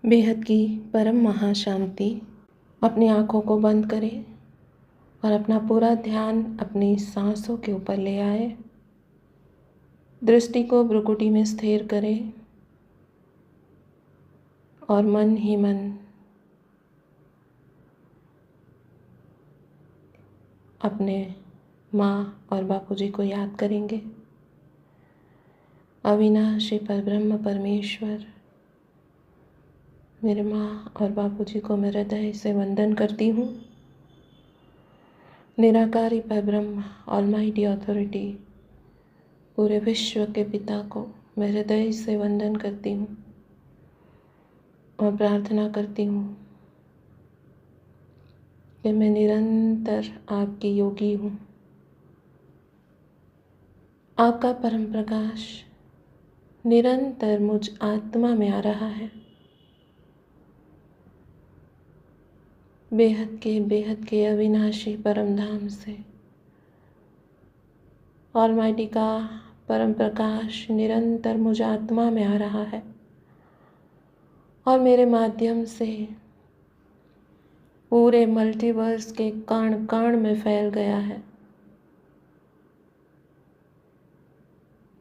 बेहद की परम महाशांति। अपनी आँखों को बंद करें और अपना पूरा ध्यान अपनी सांसों के ऊपर ले आए। दृष्टि को भ्रुकुटी में स्थिर करें और मन ही मन अपने माँ और बापूजी को याद करेंगे। अविनाशी परब्रह्म परमेश्वर, मेरे माँ और बापूजी को मैं हृदय से वंदन करती हूँ। निराकारी परब्रह्म ऑलमाइटी अथॉरिटी, पूरे विश्व के पिता को मैं हृदय से वंदन करती हूँ और प्रार्थना करती हूँ कि मैं निरंतर आपकी योगी हूँ। आपका परम प्रकाश निरंतर मुझ आत्मा में आ रहा है। बेहद के अविनाशी परम धाम से ऑलमाइटी का परम प्रकाश निरंतर मुझ आत्मा में आ रहा है और मेरे माध्यम से पूरे मल्टीवर्स के कण कण में फैल गया है।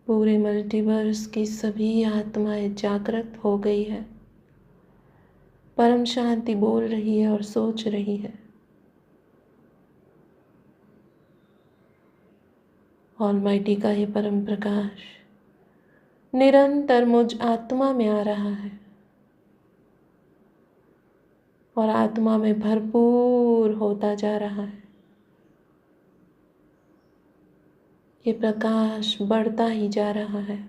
पूरे मल्टीवर्स की सभी आत्माएं जागृत हो गई है। परम शांति बोल रही है और सोच रही है। ऑलमाइटी का ये परम प्रकाश निरंतर मुझ आत्मा में आ रहा है और आत्मा में भरपूर होता जा रहा है। ये प्रकाश बढ़ता ही जा रहा है।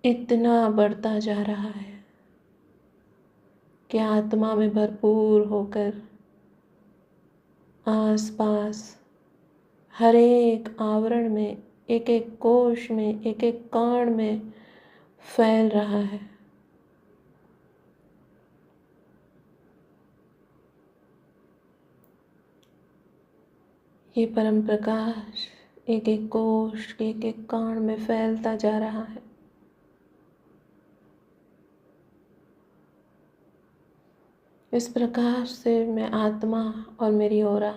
इतना बढ़ता जा रहा है कि आत्मा में भरपूर होकर आसपास हर एक आवरण में, एक एक कोश में, एक एक कण में फैल रहा है। ये परम प्रकाश एक एक कोश, एक एक कण में फैलता जा रहा है। इस प्रकाश से मैं आत्मा और मेरी ऑरा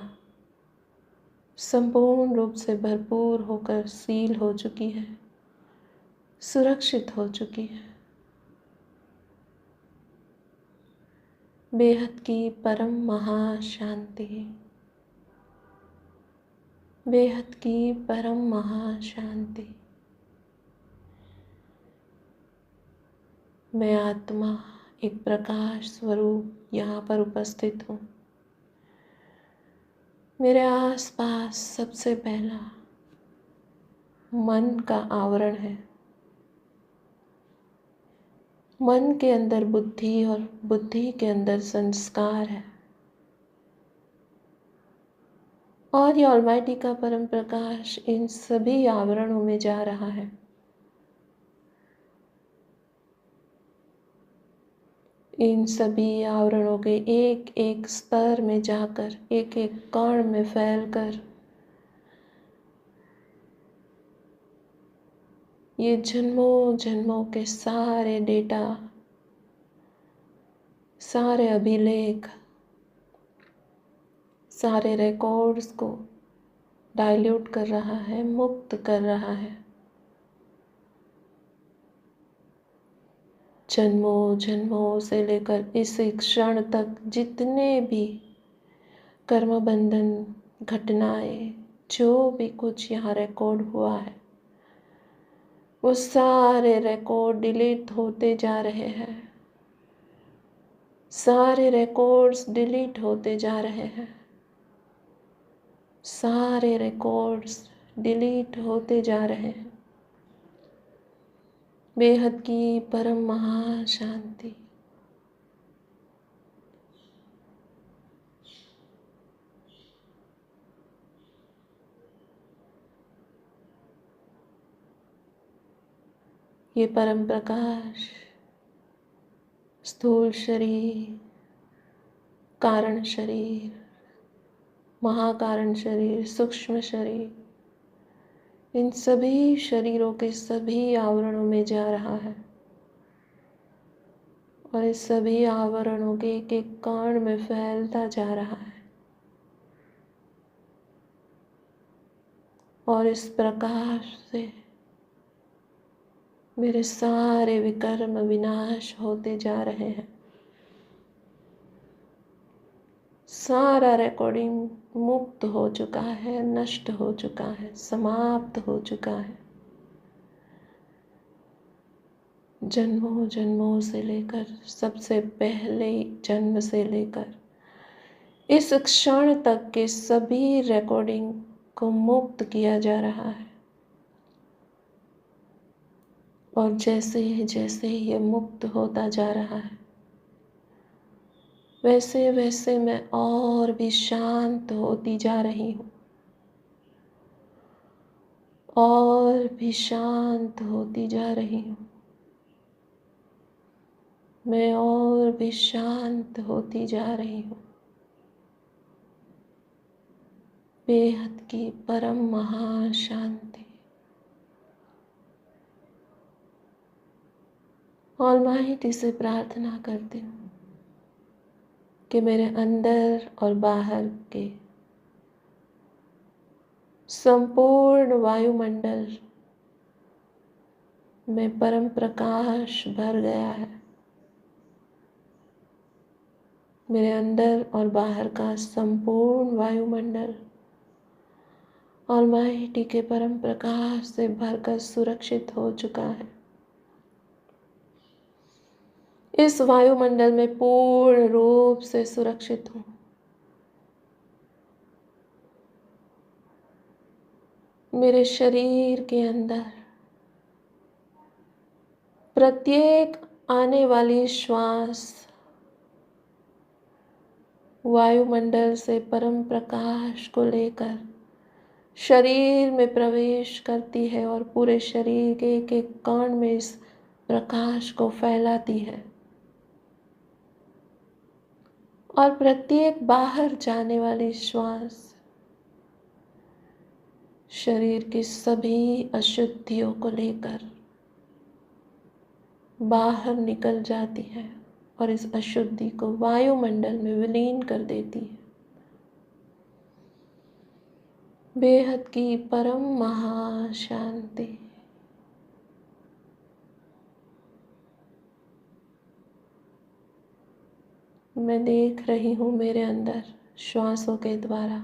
संपूर्ण रूप से भरपूर होकर सील हो चुकी है, सुरक्षित हो चुकी है। बेहद की परम महाशांति, बेहद की परम महाशांति। मैं आत्मा एक प्रकाश स्वरूप यहाँ पर उपस्थित हूँ। मेरे आसपास सबसे पहला मन का आवरण है। मन के अंदर बुद्धि और बुद्धि के अंदर संस्कार है और ये ऑलमाइटी का परम प्रकाश इन सभी आवरणों में जा रहा है। इन सभी आवरणों के एक एक स्तर में जाकर, एक एक कण में फैलकर ये जन्मों जन्मों के सारे डेटा, सारे अभिलेख, सारे रिकॉर्ड्स को डाइल्यूट कर रहा है, मुक्त कर रहा है। जन्मों जन्मों से लेकर इस क्षण तक जितने भी कर्म बंधन, घटनाएं, जो भी कुछ यहाँ रिकॉर्ड हुआ है, वो सारे रिकॉर्ड डिलीट होते जा रहे हैं। सारे रिकॉर्ड्स डिलीट होते जा रहे हैं। सारे रिकॉर्ड्स डिलीट होते जा रहे हैं। बेहद की परम महाशांति। ये परम प्रकाश स्थूल शरीर, कारण शरीर, महाकारण शरीर, सूक्ष्म शरीर, इन सभी शरीरों के सभी आवरणों में जा रहा है और इस सभी आवरणों के एक एक कण में फैलता जा रहा है। और इस प्रकाश से मेरे सारे विकर्म विनाश होते जा रहे हैं। सारा रिकॉर्डिंग मुक्त हो चुका है, नष्ट हो चुका है, समाप्त हो चुका है। जन्मों जन्मों से लेकर, सबसे पहले जन्म से लेकर इस क्षण तक के सभी रिकॉर्डिंग को मुक्त किया जा रहा है। और जैसे जैसे ये मुक्त होता जा रहा है, वैसे वैसे मैं और भी शांत होती जा रही हूँ, और भी शांत होती जा रही हूँ। मैं और भी शांत होती जा रही हूँ। बेहद की परम महाशांति। ऑलमाइटी से प्रार्थना करती हूँ कि मेरे अंदर और बाहर के संपूर्ण वायुमंडल में परम प्रकाश भर गया है। मेरे अंदर और बाहर का संपूर्ण वायुमंडल ऑलमाइटी के परम प्रकाश से भरकर सुरक्षित हो चुका है। इस वायुमंडल में पूर्ण रूप से सुरक्षित हूँ। मेरे शरीर के अंदर प्रत्येक आने वाली श्वास वायुमंडल से परम प्रकाश को लेकर शरीर में प्रवेश करती है और पूरे शरीर के एक एक कण में इस प्रकाश को फैलाती है। और प्रत्येक बाहर जाने वाली श्वास शरीर की सभी अशुद्धियों को लेकर बाहर निकल जाती है और इस अशुद्धि को वायुमंडल में विलीन कर देती है। बेहद की परम महाशांति। मैं देख रही हूँ मेरे अंदर श्वासों के द्वारा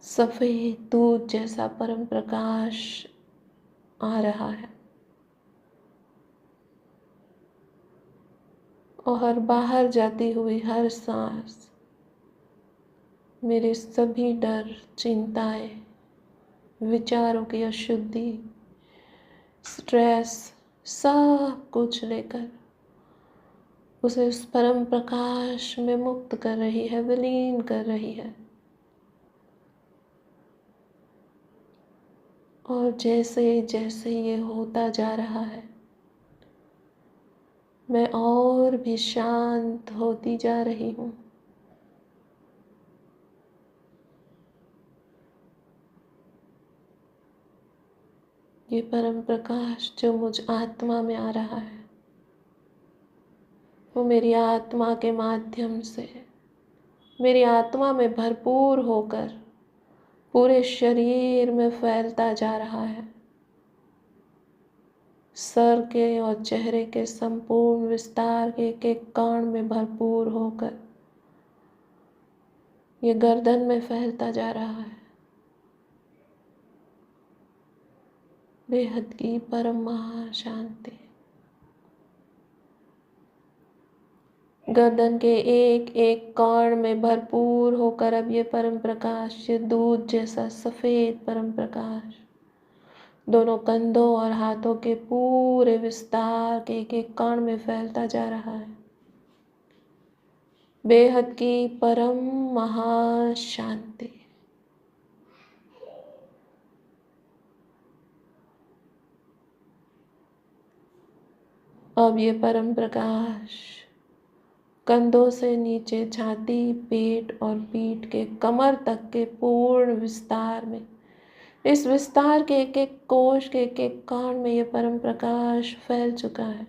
सफेद दूध जैसा परम प्रकाश आ रहा है और बाहर जाती हुई हर सांस मेरे सभी डर, चिंताएं, विचारों की अशुद्धि, स्ट्रेस, सब कुछ लेकर उसे उस परम प्रकाश में मुक्त कर रही है, विलीन कर रही है। और जैसे जैसे ये होता जा रहा है, मैं और भी शांत होती जा रही हूँ। ये परम प्रकाश जो मुझ आत्मा में आ रहा है, वो मेरी आत्मा के माध्यम से मेरी आत्मा में भरपूर होकर पूरे शरीर में फैलता जा रहा है। सर के और चेहरे के संपूर्ण विस्तार के एक एक कण में भरपूर होकर ये गर्दन में फैलता जा रहा है। बेहद की परम महाशांति। गर्दन के एक एक कण में भरपूर होकर अब ये परम प्रकाश, ये दूध जैसा सफेद परम प्रकाश दोनों कंधों और हाथों के पूरे विस्तार के एक एक कण में फैलता जा रहा है। बेहद की परम महाशांति। अब ये परम प्रकाश कंधों से नीचे छाती, पेट और पीठ के कमर तक के पूर्ण विस्तार में इस विस्तार के एक एक कोश के एक एक कण में ये परम प्रकाश फैल चुका है।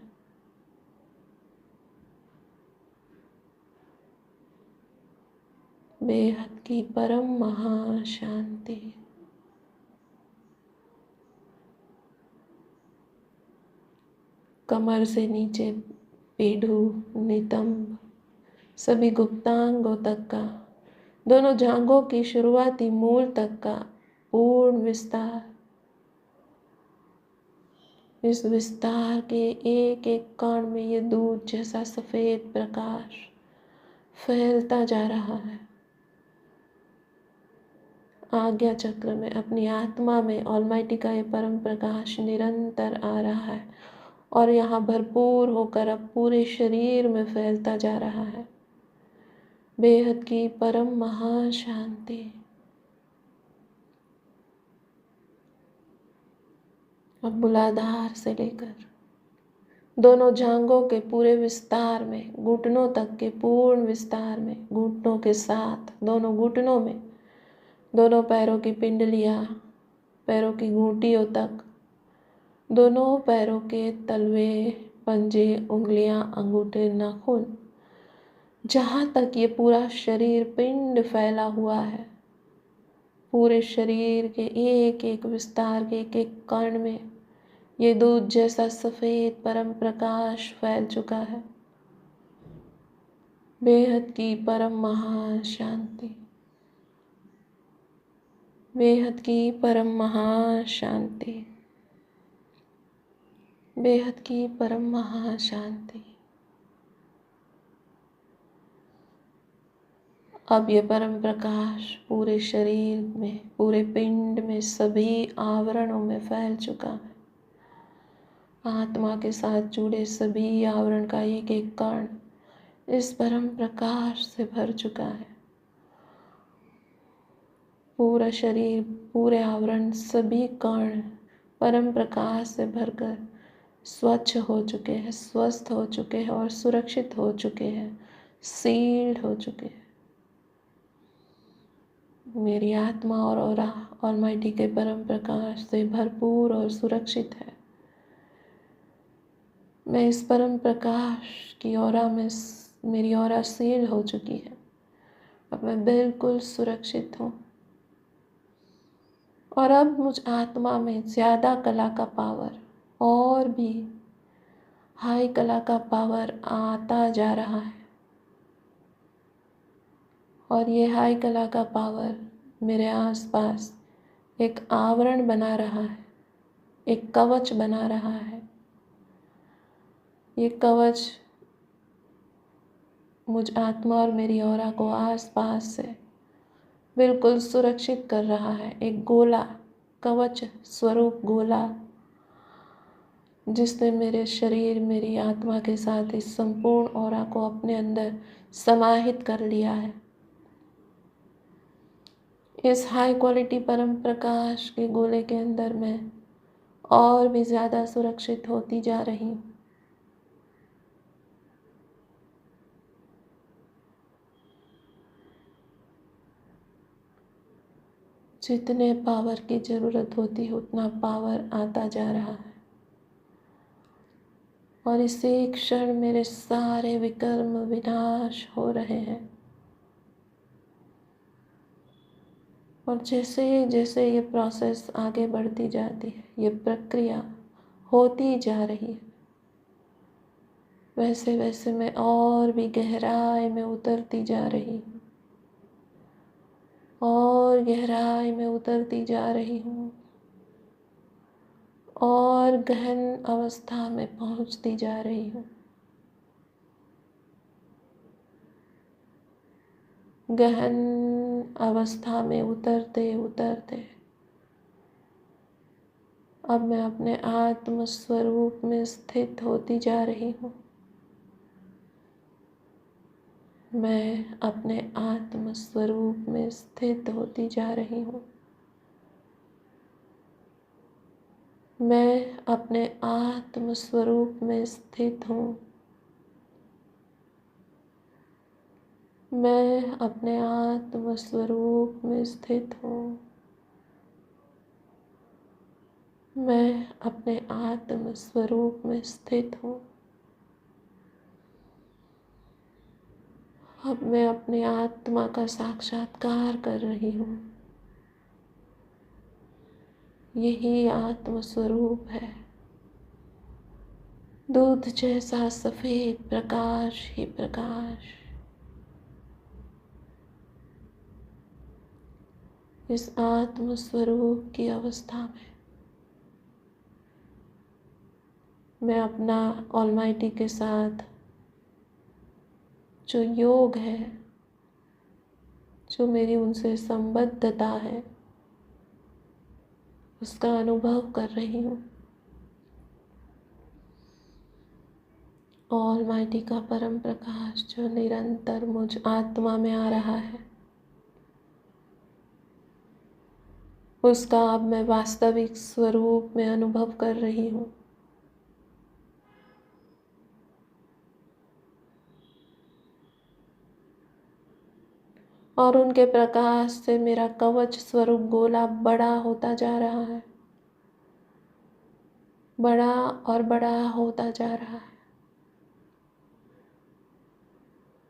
बेहद की परम महाशांति। कमर से नीचे पेडू, नितंब, सभी गुप्तांगों तक का, दोनों जांघों की शुरुआती मूल तक का पूर्ण विस्तार। इस विस्तार के एक एक कण में ये दूध जैसा सफेद प्रकाश फैलता जा रहा है। आज्ञा चक्र में अपनी आत्मा में ऑलमाइटी का ये परम प्रकाश निरंतर आ रहा है और यहाँ भरपूर होकर अब पूरे शरीर में फैलता जा रहा है। बेहद की परम महाशांति। अब मूलाधार से लेकर दोनों जांघों के पूरे विस्तार में, घुटनों तक के पूर्ण विस्तार में, घुटनों के साथ दोनों घुटनों में, दोनों पैरों की पिंडलियां, पैरों की घूंटियों तक, दोनों पैरों के तलवे, पंजे, उंगलियां, अंगूठे, नाखून, जहाँ तक ये पूरा शरीर पिंड फैला हुआ है, पूरे शरीर के एक एक विस्तार के एक एक कण में ये दूध जैसा सफेद परम प्रकाश फैल चुका है। बेहद की परम महाशांति। बेहद की परम महाशांति। बेहद की परम महाशांति। अब ये परम प्रकाश पूरे शरीर में, पूरे पिंड में, सभी आवरणों में फैल चुका है। आत्मा के साथ जुड़े सभी आवरण का एक एक कण इस परम प्रकाश से भर चुका है। पूरा शरीर, पूरे आवरण, सभी कण परम प्रकाश से भरकर स्वच्छ हो चुके हैं, स्वस्थ हो चुके हैं और सुरक्षित हो चुके हैं, सील्ड हो चुके हैं। मेरी आत्मा और ऑरा ऑलमाइटी के परम प्रकाश से भरपूर और सुरक्षित है। मैं इस परम प्रकाश की ऑरा में, मेरी ऑरा सील हो चुकी है। अब मैं बिल्कुल सुरक्षित हूँ और अब मुझ आत्मा में ज़्यादा कला का पावर, और भी हाई कला का पावर आता जा रहा है और ये हाई कला का पावर मेरे आसपास एक आवरण बना रहा है, एक कवच बना रहा है। ये कवच मुझ आत्मा और मेरी ऑरा को आसपास से बिल्कुल सुरक्षित कर रहा है। एक गोला, कवच स्वरूप गोला, जिसने मेरे शरीर, मेरी आत्मा के साथ इस संपूर्ण ऑरा को अपने अंदर समाहित कर लिया है। इस हाई क्वालिटी परम प्रकाश के गोले के अंदर मैं और भी ज़्यादा सुरक्षित होती जा रही हूँ। जितने पावर की ज़रूरत होती है उतना पावर आता जा रहा है और इसी क्षण मेरे सारे विकर्म विनाश हो रहे हैं। और जैसे जैसे ये प्रोसेस आगे बढ़ती जाती है, ये प्रक्रिया होती जा रही है, वैसे वैसे मैं और भी गहराई में उतरती जा रही हूँ और गहराई में उतरती जा रही हूँ और गहन अवस्था में पहुँचती जा रही हूँ। गहन अवस्था में उतरते उतरते अब मैं अपने आत्म स्वरूप में स्थित होती जा रही हूँ। मैं अपने आत्म स्वरूप में स्थित होती जा रही हूँ। मैं अपने आत्म स्वरूप में स्थित हूँ। मैं अपने आत्म स्वरूप में स्थित हूँ। मैं अपने आत्म स्वरूप में स्थित हूँ। अब मैं अपने आत्मा का साक्षात्कार कर रही हूँ। यही आत्म स्वरूप है। दूध जैसा सफेद प्रकाश ही प्रकाश। इस आत्म स्वरूप की अवस्था में मैं अपना ऑलमाइटी के साथ जो योग है, जो मेरी उनसे संबद्धता है, उसका अनुभव कर रही हूँ। ऑलमाइटी का परम प्रकाश जो निरंतर मुझ आत्मा में आ रहा है, उसका अब मैं वास्तविक स्वरूप में अनुभव कर रही हूँ। और उनके प्रकाश से मेरा कवच स्वरूप गोला बड़ा होता जा रहा है, बड़ा और बड़ा होता जा रहा है।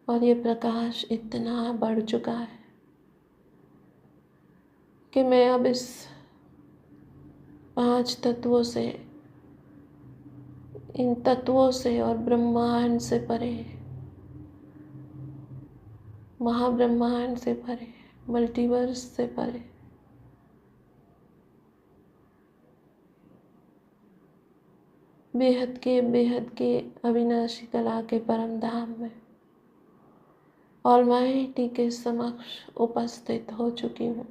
और ये प्रकाश इतना बढ़ चुका है कि मैं अब इस 5 तत्वों से, इन तत्वों से और ब्रह्मांड से परे, महाब्रह्मांड से परे, मल्टीवर्स से परे बेहद के अविनाशी कला के परम धाम में ऑलमाइटी के समक्ष उपस्थित हो चुकी हूँ।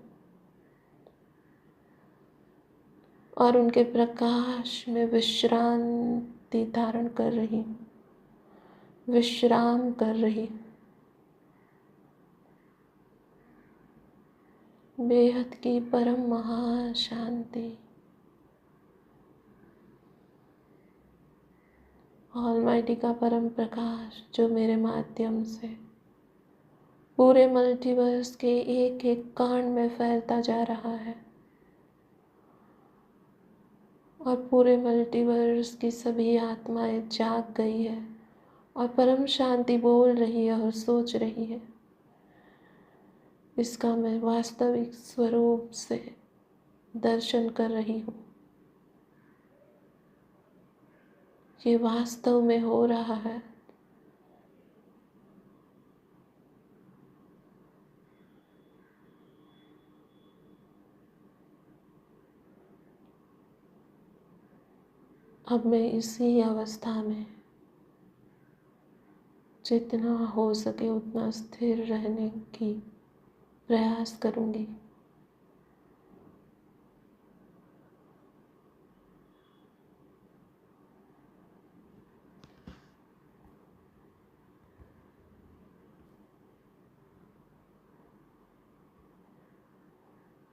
और उनके प्रकाश में विश्रांति धारण कर रही हूँ, विश्राम कर रही हूँ। बेहद की परम महाशांति, ऑलमाइटी का परम प्रकाश जो मेरे माध्यम से पूरे मल्टीवर्स के एक एक कण में फैलता जा रहा है। और पूरे मल्टीवर्स की सभी आत्माएं जाग गई है और परम शांति बोल रही है और सोच रही है। इसका मैं वास्तविक स्वरूप से दर्शन कर रही हूँ। ये वास्तव में हो रहा है। अब मैं इसी अवस्था में जितना हो सके उतना स्थिर रहने की प्रयास करूँगी।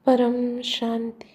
परम शांति।